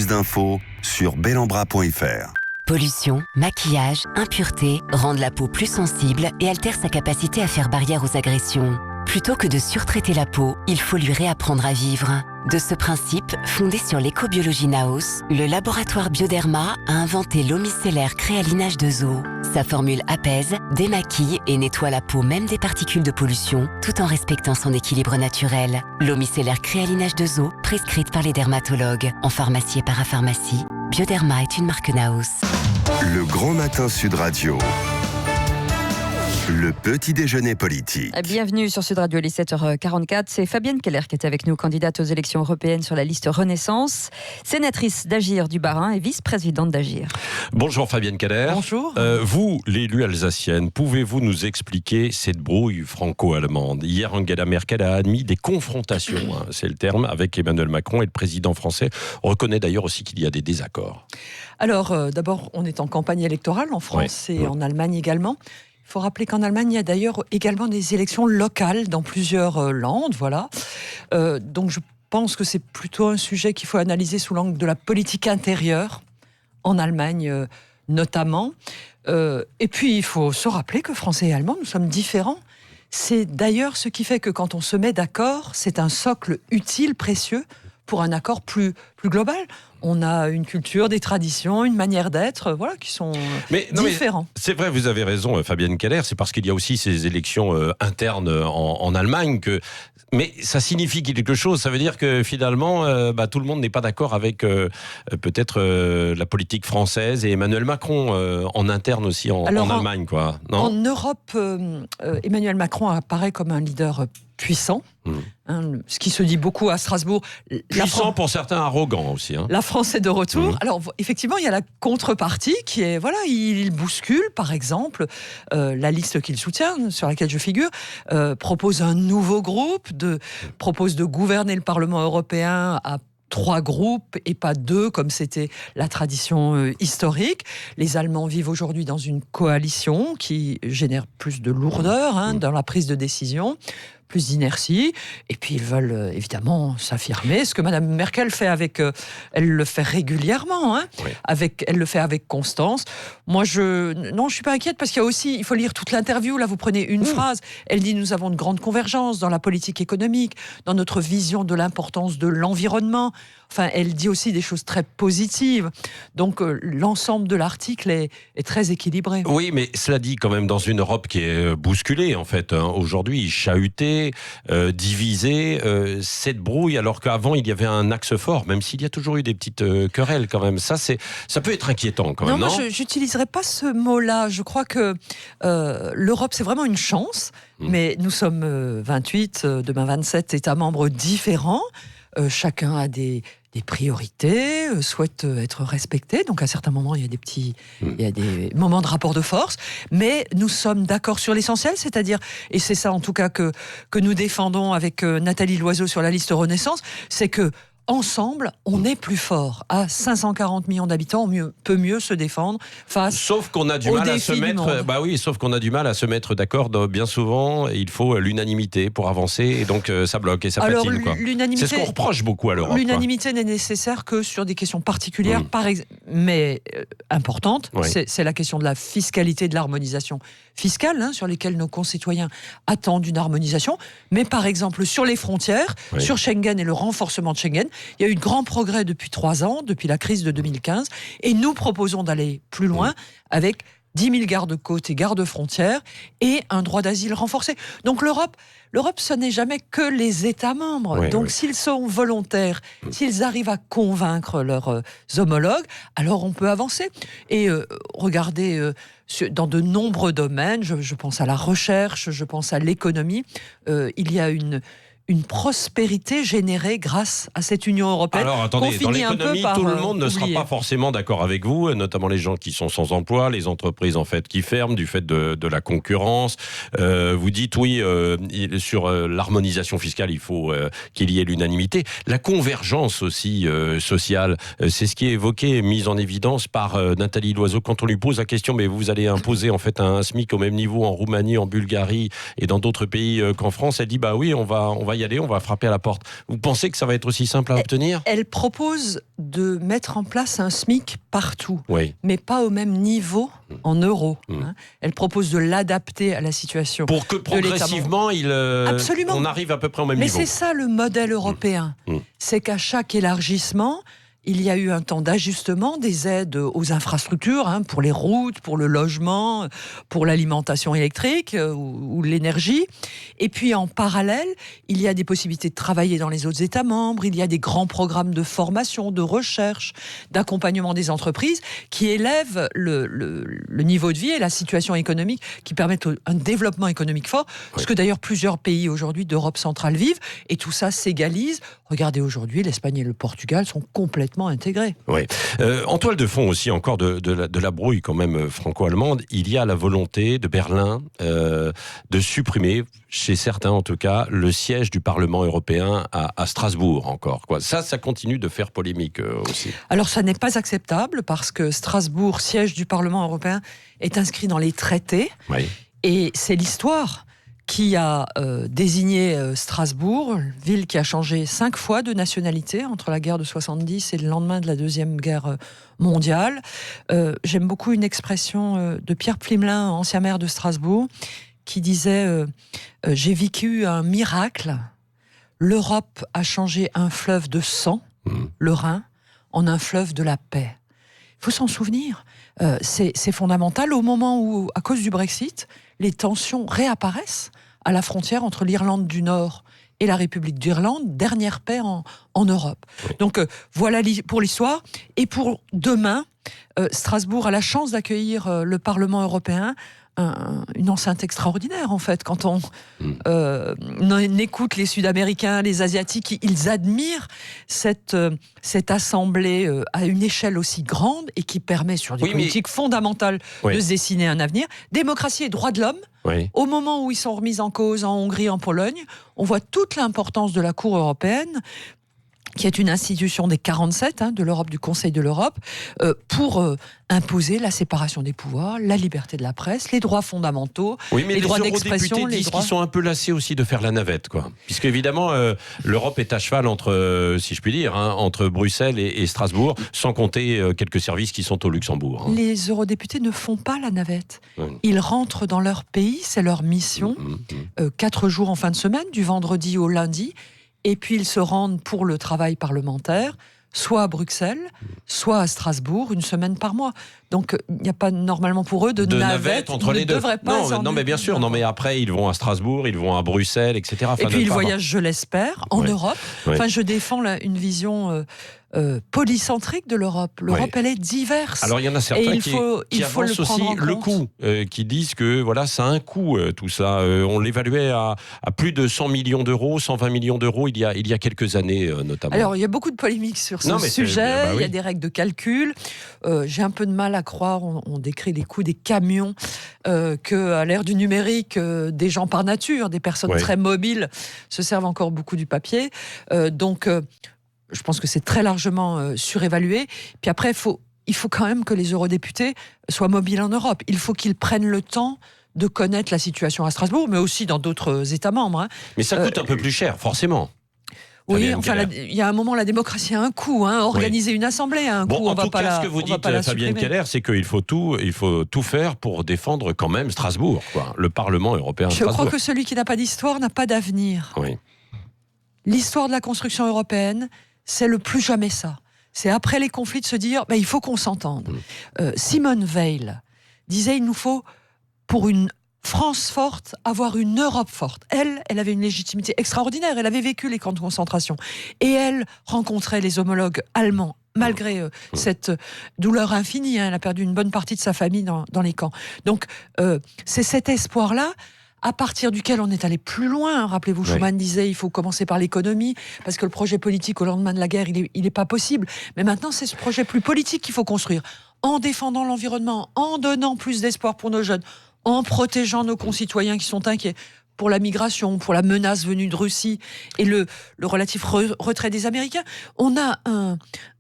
d'infos sur belambra.fr. Pollution, maquillage, impureté rendent la peau plus sensible et altèrent sa capacité à faire barrière aux agressions. Plutôt que de surtraiter la peau, il faut lui réapprendre à vivre. De ce principe, fondé sur l'écobiologie Naos, le laboratoire Bioderma a inventé l'eau micellaire créalinage de zoo. Sa formule apaise, démaquille et nettoie la peau même des particules de pollution, tout en respectant son équilibre naturel. L'eau micellaire créalinage de zoo, prescrite par les dermatologues, en pharmacie et parapharmacie. Bioderma est une marque Naos. Le Grand Matin Sud Radio. Le petit déjeuner politique. Bienvenue sur Sud Radio, il est 7h44. C'est Fabienne Keller qui est avec nous, candidate aux élections européennes sur la liste Renaissance, sénatrice d'Agir du Bas-Rhin et vice-présidente d'Agir. Bonjour Fabienne Keller. Bonjour. Vous, l'élue alsacienne, pouvez-vous nous expliquer cette brouille franco-allemande ? Hier, Angela Merkel a admis des confrontations, c'est le terme, avec Emmanuel Macron et le président français. On reconnaît d'ailleurs aussi qu'il y a des désaccords. Alors, d'abord, on est en campagne électorale en France et en Allemagne également. Il faut rappeler qu'en Allemagne, il y a d'ailleurs également des élections locales dans plusieurs landes, voilà. Donc je pense que c'est plutôt un sujet qu'il faut analyser sous l'angle de la politique intérieure, en Allemagne notamment. Et puis il faut se rappeler que Français et Allemands, nous sommes différents. C'est d'ailleurs ce qui fait que quand on se met d'accord, c'est un socle utile, précieux, pour un accord plus global. On a une culture, des traditions, une manière d'être, voilà, qui sont différents. C'est vrai, vous avez raison, Fabienne Keller. C'est parce qu'il y a aussi ces élections internes en Allemagne que. Mais ça signifie quelque chose. Ça veut dire que finalement, tout le monde n'est pas d'accord avec peut-être la politique française et Emmanuel Macron en interne aussi en Allemagne, quoi. Non ? En Europe, Emmanuel Macron apparaît comme un leader puissant, ce qui se dit beaucoup à Strasbourg. Puissant pour certains, arrogant aussi. La France est de retour. Alors effectivement, il y a la contrepartie qui est, voilà, il bouscule, par exemple, la liste qu'il soutient, sur laquelle je figure, propose un nouveau groupe, propose de gouverner le Parlement européen à 3 groupes et pas 2 comme c'était la tradition historique. Les Allemands vivent aujourd'hui dans une coalition qui génère plus de lourdeur dans la prise de décision, plus d'inertie, et puis ils veulent évidemment s'affirmer. Ce que Madame Merkel fait elle le fait régulièrement, elle le fait avec constance. Moi, je suis pas inquiète parce qu'il y a aussi, il faut lire toute l'interview. Là, vous prenez une phrase. Elle dit: nous avons de grandes convergences dans la politique économique, dans notre vision de l'importance de l'environnement. Enfin, elle dit aussi des choses très positives. Donc, l'ensemble de l'article est très équilibré. Oui, mais cela dit quand même dans une Europe qui est bousculée, en fait. Aujourd'hui, chahutée, divisée, cette brouille, alors qu'avant, il y avait un axe fort, même s'il y a toujours eu des petites querelles quand même. Ça peut être inquiétant quand même, non ? Non, moi, je n'utiliserai pas ce mot-là. Je crois que l'Europe, c'est vraiment une chance, mais nous sommes 28, demain 27 États membres différents. Chacun a des priorités, souhaite être respecté. Donc à certains moments, il y a des moments de rapport de force. Mais nous sommes d'accord sur l'essentiel, c'est-à-dire, et c'est ça en tout cas que nous défendons avec Nathalie Loiseau sur la liste Renaissance, c'est que ensemble, on est plus fort. À 540 millions d'habitants, on peut mieux se défendre face sauf qu'on a du mal à se mettre. Sauf qu'on a du mal à se mettre d'accord. Bien souvent, il faut l'unanimité pour avancer, et donc ça bloque et ça patine. C'est ce qu'on reproche beaucoup à l'Europe. L'unanimité n'est nécessaire que sur des questions particulières, mais importantes. C'est la question de la fiscalité, de l'harmonisation fiscale, sur lesquelles nos concitoyens attendent une harmonisation. Mais par exemple, sur les frontières, sur Schengen et le renforcement de Schengen, il y a eu de grands progrès depuis 3 ans, depuis la crise de 2015, et nous proposons d'aller plus loin avec 10 000 gardes-côtes et gardes-frontières et un droit d'asile renforcé. Donc l'Europe, ce n'est jamais que les États membres. Donc s'ils sont volontaires, s'ils arrivent à convaincre leurs homologues, alors on peut avancer. Et regardez, dans de nombreux domaines, je pense à la recherche, je pense à l'économie, il y a une prospérité générée grâce à cette Union européenne. Alors attendez, dans l'économie, tout le monde ne sera pas forcément d'accord avec vous, notamment les gens qui sont sans emploi, les entreprises en fait qui ferment du fait de la concurrence. Vous dites sur l'harmonisation fiscale, il faut qu'il y ait l'unanimité. La convergence aussi sociale, c'est ce qui est évoqué, mis en évidence par Nathalie Loiseau quand on lui pose la question, mais vous allez imposer en fait un SMIC au même niveau en Roumanie, en Bulgarie et dans d'autres pays qu'en France. Elle dit oui, on va y y aller, on va frapper à la porte. Vous pensez que ça va être aussi simple à obtenir ? Elle propose de mettre en place un SMIC partout, Oui. mais pas au même niveau en euros. Elle propose de l'adapter à la situation. Pour que progressivement, on arrive à peu près au même niveau. Mais c'est ça le modèle européen. C'est qu'à chaque élargissement, il y a eu un temps d'ajustement des aides aux infrastructures, pour les routes, pour le logement, pour l'alimentation électrique ou l'énergie. Et puis en parallèle, il y a des possibilités de travailler dans les autres États membres, il y a des grands programmes de formation, de recherche, d'accompagnement des entreprises qui élèvent le niveau de vie et la situation économique, qui permettent un développement économique fort, ce que d'ailleurs plusieurs pays aujourd'hui d'Europe centrale vivent, et tout ça s'égalise. Regardez aujourd'hui, l'Espagne et le Portugal sont complètement intégrés. Oui. En toile de fond aussi, encore de la brouille quand même franco-allemande, il y a la volonté de Berlin de supprimer, chez certains en tout cas, le siège du Parlement européen à Strasbourg encore. Ça continue de faire polémique aussi. Alors ça n'est pas acceptable parce que Strasbourg, siège du Parlement européen, est inscrit dans les traités. Oui. Et c'est l'histoire qui a désigné Strasbourg, ville qui a changé 5 fois de nationalité entre la guerre de 70 et le lendemain de la Deuxième Guerre mondiale. J'aime beaucoup une expression de Pierre Plimelin, ancien maire de Strasbourg, qui disait « J'ai vécu un miracle. L'Europe a changé un fleuve de sang, le Rhin, en un fleuve de la paix. » Il faut s'en souvenir. C'est fondamental au moment où, à cause du Brexit, les tensions réapparaissent à la frontière entre l'Irlande du Nord et la République d'Irlande, dernière paix en Europe. Oui. Donc voilà pour l'histoire. Et pour demain, Strasbourg a la chance d'accueillir le Parlement européen, une enceinte extraordinaire en fait. Quand on écoute les Sud-Américains, les Asiatiques, ils admirent cette assemblée à une échelle aussi grande et qui permet sur des politiques fondamentales de se dessiner un avenir. Démocratie et droits de l'homme. Oui. Au moment où ils sont remis en cause en Hongrie, en Pologne, on voit toute l'importance de la Cour européenne, qui est une institution des 47 de l'Europe, du Conseil de l'Europe, pour imposer la séparation des pouvoirs, la liberté de la presse, les droits fondamentaux, les droits d'expression. Les disent qu'ils sont un peu lassés aussi de faire la navette, puisque évidemment l'Europe est à cheval entre, si je puis dire, entre Bruxelles et Strasbourg, sans compter quelques services qui sont au Luxembourg. Les eurodéputés ne font pas la navette. Ils rentrent dans leur pays, c'est leur mission, 4 jours en fin de semaine, du vendredi au lundi. Et puis ils se rendent pour le travail parlementaire, soit à Bruxelles, soit à Strasbourg, une semaine par mois. Donc il n'y a pas normalement pour eux de navette entre les deux. Non, mais bien sûr. Non, mais après ils vont à Strasbourg, ils vont à Bruxelles, etc. Et puis ils voyagent, je l'espère, en Europe. Enfin, je défends une vision polycentrique de l'Europe. L'Europe, elle est diverse. Alors il y en a certains qui avancent aussi le coût, qui disent que ça a un coût, tout ça. On l'évaluait à plus de 100 millions d'euros, 120 millions d'euros il y a quelques années notamment. Alors il y a beaucoup de polémiques sur ce sujet, il y a des règles de calcul. J'ai un peu de mal à croire, on décrit les coûts des camions, qu'à l'ère du numérique, des gens par nature, des personnes très mobiles, se servent encore beaucoup du papier. Je pense que c'est très largement surévalué. Puis après, il faut quand même que les eurodéputés soient mobiles en Europe. Il faut qu'ils prennent le temps de connaître la situation à Strasbourg, mais aussi dans d'autres États membres. Mais ça coûte un peu plus cher, forcément. Oui, enfin, il y a un moment, la démocratie a un coût. Organiser une assemblée a un coût. En tout cas, ce que vous dites, Fabienne Keller, c'est qu'il faut tout faire pour défendre quand même Strasbourg, le Parlement européen. Je crois que celui qui n'a pas d'histoire n'a pas d'avenir. Oui. L'histoire de la construction européenne, c'est le plus jamais ça. C'est après les conflits de se dire, il faut qu'on s'entende. Simone Veil disait, il nous faut, pour une France forte, avoir une Europe forte. Elle avait une légitimité extraordinaire. Elle avait vécu les camps de concentration. Et elle rencontrait les homologues allemands, malgré cette douleur infinie. Elle a perdu une bonne partie de sa famille dans les camps. Donc, c'est cet espoir-là, à partir duquel on est allé plus loin. Rappelez-vous, Schuman disait il faut commencer par l'économie, parce que le projet politique au lendemain de la guerre, il est pas possible. Mais maintenant, c'est ce projet plus politique qu'il faut construire, en défendant l'environnement, en donnant plus d'espoir pour nos jeunes, en protégeant nos concitoyens qui sont inquiets. pour la migration, pour la menace venue de Russie et le relatif retrait des Américains. On a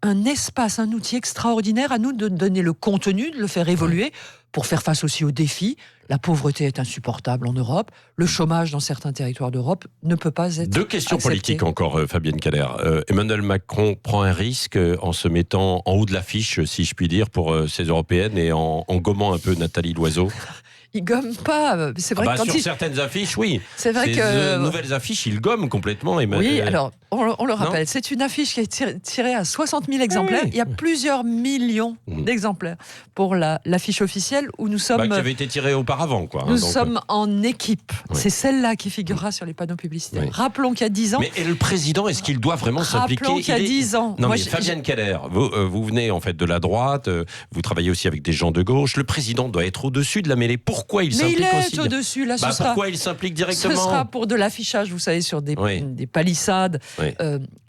un espace, un outil extraordinaire à nous de donner le contenu, de le faire évoluer pour faire face aussi aux défis. La pauvreté est insupportable en Europe. Le chômage dans certains territoires d'Europe ne peut pas être Deux questions accepté. politiques encore, Fabienne Keller. Emmanuel Macron prend un risque en se mettant en haut de l'affiche, si je puis dire, pour ces européennes et en gommant un peu Nathalie Loiseau. Il gomme pas. C'est vrai que quand sur certaines affiches, oui. C'est vrai que nouvelles affiches, il gomme complètement. Oui, alors on le rappelle, c'est une affiche qui est tirée à 60 000 exemplaires. Il y a plusieurs millions d'exemplaires pour l'affiche officielle où nous sommes. Qui avait été tirée auparavant, quoi. Nous sommes en équipe. C'est celle-là qui figurera sur les panneaux publicitaires. Rappelons qu'il y a 10 ans. Mais et le président, est-ce qu'il doit vraiment s'impliquer? Rappelons qu'il y a 10 ans. Non, mais Fabienne Keller, vous venez en fait de la droite. Vous travaillez aussi avec des gens de gauche. Le président doit être au-dessus de la mêlée. Pourquoi il s'implique aussi? Mais il est au-dessus, là, pourquoi il s'implique directement? Ce sera pour de l'affichage, vous savez, sur des palissades. Oui.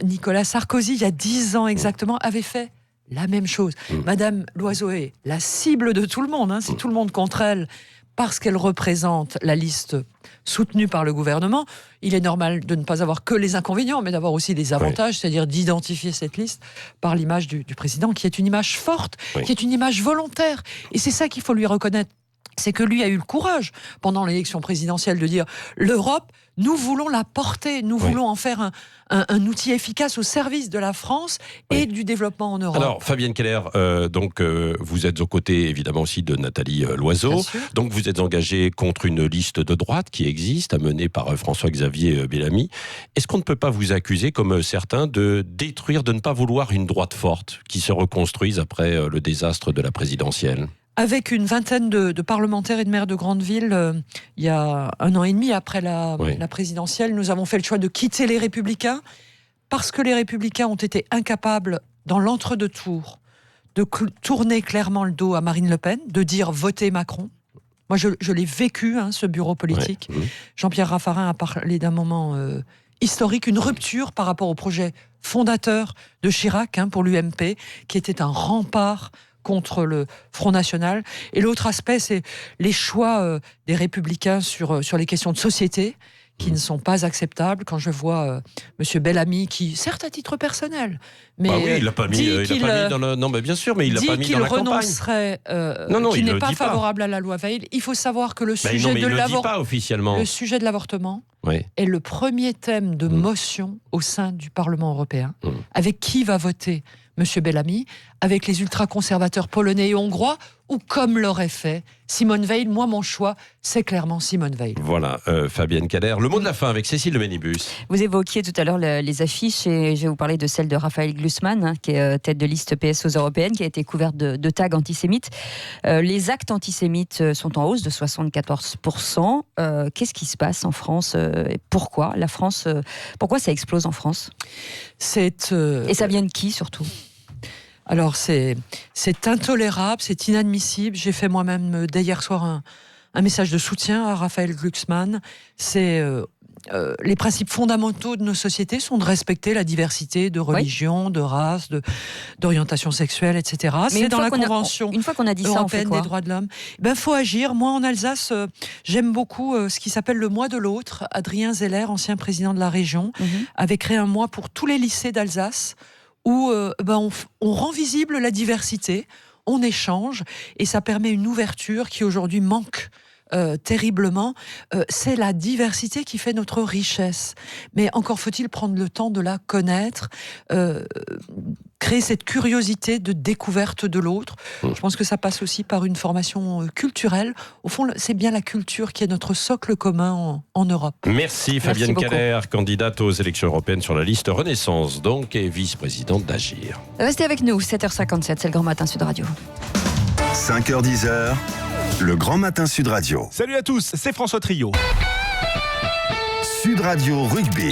Nicolas Sarkozy, il y a 10 ans exactement, avait fait la même chose. Madame Loiseau est la cible de tout le monde, c'est tout le monde contre elle, parce qu'elle représente la liste soutenue par le gouvernement. Il est normal de ne pas avoir que les inconvénients, mais d'avoir aussi des avantages, c'est-à-dire d'identifier cette liste par l'image du président, qui est une image forte, qui est une image volontaire. Et c'est ça qu'il faut lui reconnaître. C'est que lui a eu le courage, pendant l'élection présidentielle, de dire l'Europe, nous voulons la porter, nous voulons en faire un outil efficace au service de la France et du développement en Europe. Alors, Fabienne Keller, vous êtes aux côtés, évidemment, aussi de Nathalie Loiseau. Donc, vous êtes engagée contre une liste de droite qui existe, menée par François-Xavier Bellamy. Est-ce qu'on ne peut pas vous accuser, comme certains, de détruire, de ne pas vouloir une droite forte qui se reconstruise après le désastre de la présidentielle ? Avec une vingtaine de parlementaires et de maires de grandes villes, il y a 1 an et demi après la présidentielle, nous avons fait le choix de quitter les Républicains parce que les Républicains ont été incapables, dans l'entre-deux-tours, de tourner clairement le dos à Marine Le Pen, de dire « votez Macron ». Moi, je l'ai vécu, ce bureau politique. Jean-Pierre Raffarin a parlé d'un moment historique, une rupture par rapport au projet fondateur de Chirac pour l'UMP, qui était un rempart contre le Front National. Et l'autre aspect, c'est les choix des Républicains sur les questions de société, qui ne sont pas acceptables. Quand je vois M. Bellamy, qui, certes à titre personnel, mais il l'a pas mis dans le... Non, mais bien sûr, mais il l'a pas mis dans la campagne. Renoncerait, qu'il n'est pas favorable à la loi Veil. Il faut savoir que le sujet de l'avortement est le premier thème de motion au sein du Parlement européen. Avec qui va voter M. Bellamy, avec les ultra-conservateurs polonais et hongrois, ou comme l'aurait fait Simone Veil. Moi, mon choix, c'est clairement Simone Veil. Voilà, Fabienne Keller. Le mot de la fin avec Cécile de Ménibus. Vous évoquiez tout à l'heure les affiches, et je vais vous parler de celle de Raphaël Glucksmann, qui est tête de liste PS aux européennes, qui a été couverte de tags antisémites. Les actes antisémites sont en hausse de 74%. Qu'est-ce qui se passe en France ? Pourquoi pourquoi ça explose en France ? Et ça vient de qui, surtout ? Alors, c'est intolérable, c'est inadmissible. J'ai fait moi-même, dès hier soir, un message de soutien à Raphaël Glucksmann. Les principes fondamentaux de nos sociétés sont de respecter la diversité de religion, de race, d'orientation sexuelle, etc. Mais c'est dans la Convention une fois qu'on a dit ça, on fait quoi ? des droits de l'homme. Il faut agir. Moi, en Alsace, j'aime beaucoup ce qui s'appelle le mois de l'autre. Adrien Zeller, ancien président de la région, avait créé un mois pour tous les lycées d'Alsace, où on rend visible la diversité, on échange, et ça permet une ouverture qui aujourd'hui manque terriblement. C'est la diversité qui fait notre richesse. Mais encore faut-il prendre le temps de la connaître, créer cette curiosité de découverte de l'autre. Je pense que ça passe aussi par une formation culturelle. Au fond, c'est bien la culture qui est notre socle commun en Europe. Merci Fabienne Keller, candidate aux élections européennes sur la liste Renaissance, donc, et vice-présidente d'Agir. Restez avec nous, 7h57, c'est le Grand Matin Sud Radio. 5h-10h, le Grand Matin Sud Radio. Salut à tous, c'est François Trio. Sud Radio Rugby.